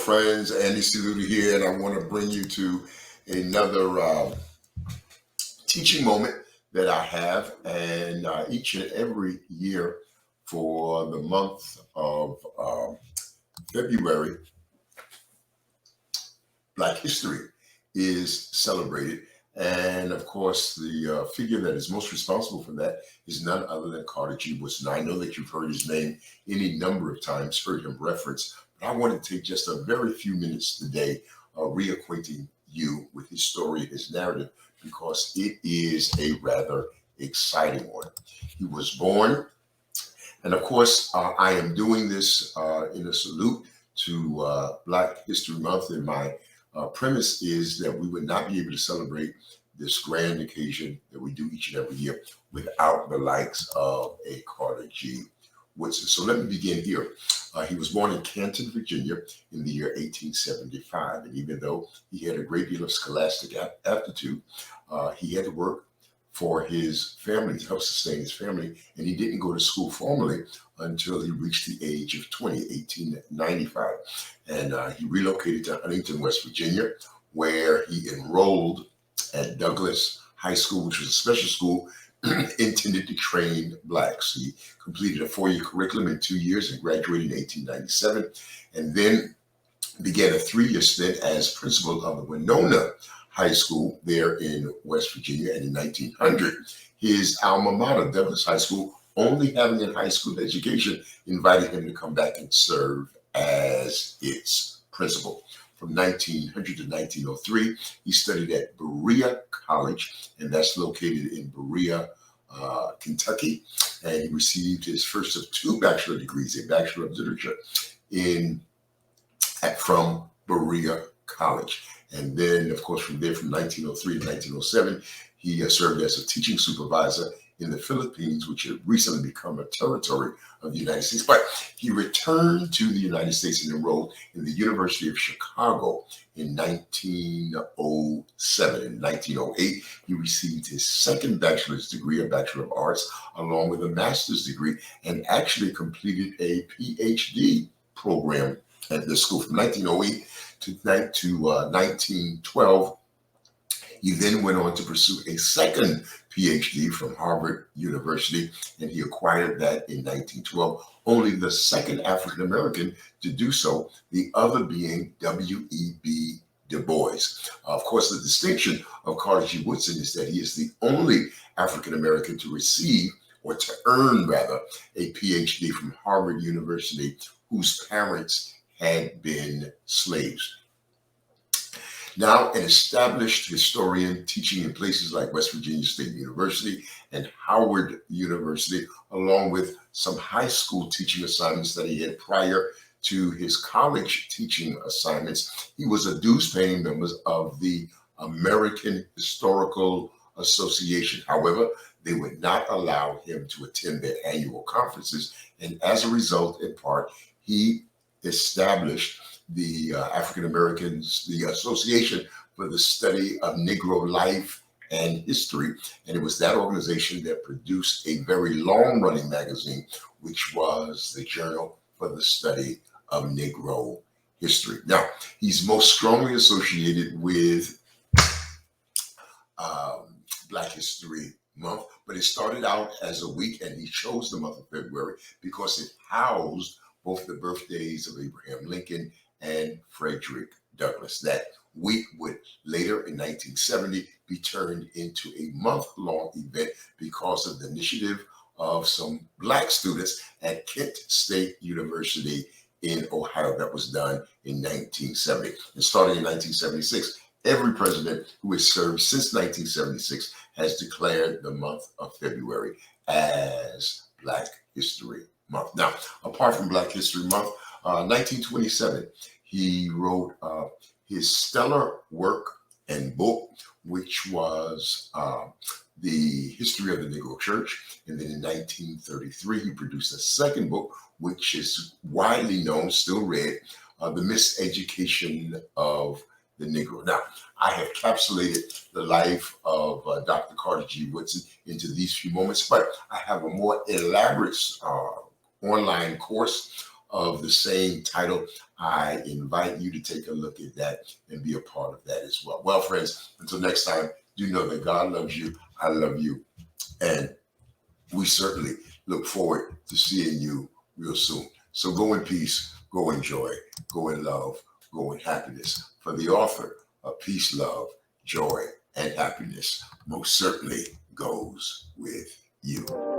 friends. Andy Saluti here, and I want to bring you to another teaching moment that I have, and each and every year for the month of February, Black History is celebrated. And of course, the figure that is most responsible for that is none other than Carter G. Woodson. I know that you've heard his name any number of times, heard him referenced, but I want to take just a very few minutes today reacquainting you with his story, his narrative, because it is a rather exciting one. He was born, and of course, I am doing this in a salute to Black History Month, and my premise is that we would not be able to celebrate this grand occasion that we do each and every year without the likes of a Carter G. Woodson. So let me begin here. He was born in Canton, Virginia in the year 1875. And even though he had a great deal of scholastic aptitude, he had to work for his family, to help sustain his family. And he didn't go to school formally until he reached the age of 20, 1895. And he relocated to Huntington, West Virginia, where he enrolled at Douglas High School, which was a special school intended to train Blacks. He completed a 4-year curriculum in 2 years and graduated in 1897, and then began a 3-year stint as principal of the Winona High School there in West Virginia. And in 1900, his alma mater, Douglas High School, only having a high school education, invited him to come back and serve as its principal. From 1900 to 1903, he studied at Berea College, and that's located in Berea, Kentucky. And he received his first of 2 bachelor degrees, a Bachelor of Literature from Berea College. And then, of course, from there, from 1903 to 1907, he served as a teaching supervisor in the Philippines, which had recently become a territory of the United States. But he returned to the United States and enrolled in the University of Chicago in 1907. In 1908, he received his second bachelor's degree, a Bachelor of Arts, along with a master's degree, and actually completed a PhD program at the school from 1908 to 1912. He then went on to pursue a second PhD from Harvard University, and he acquired that in 1912, only the second African American to do so, the other being W.E.B. Du Bois. Of course, the distinction of Carter G. Woodson is that he is the only African American to receive, or to earn rather, a PhD from Harvard University whose parents had been slaves. Now an established historian, teaching in places like West Virginia State University and Howard University, along with some high school teaching assignments that he had prior to his college teaching assignments, he was a dues-paying member of the American Historical Association. However, they would not allow him to attend their annual conferences, and as a result, in part, he established the African Americans, the Association for the Study of Negro Life and History. And it was that organization that produced a very long-running magazine, which was the Journal for the Study of Negro History. Now, he's most strongly associated with Black History Month, but it started out as a week, and he chose the month of February because it housed both the birthdays of Abraham Lincoln and Frederick Douglass. That week would later in 1970 be turned into a month-long event because of the initiative of some Black students at Kent State University in Ohio. That was done in 1970. And starting in 1976, every president who has served since 1976 has declared the month of February as Black History Month. Now, apart from Black History Month, 1927, he wrote his stellar work and book, which was The History of the Negro Church. And then in 1933, he produced a second book, which is widely known, still read, The Miseducation of the Negro. Now, I have capsulated the life of Dr. Carter G. Woodson into these few moments, but I have a more elaborate online course of the same title. I invite you to take a look at that and be a part of that as well. Well, friends, until next time, you know that God loves you. I love you. And we certainly look forward to seeing you real soon. So go in peace, go in joy, go in love, go in happiness. For the author of Peace, Love, Joy, and Happiness most certainly goes with you.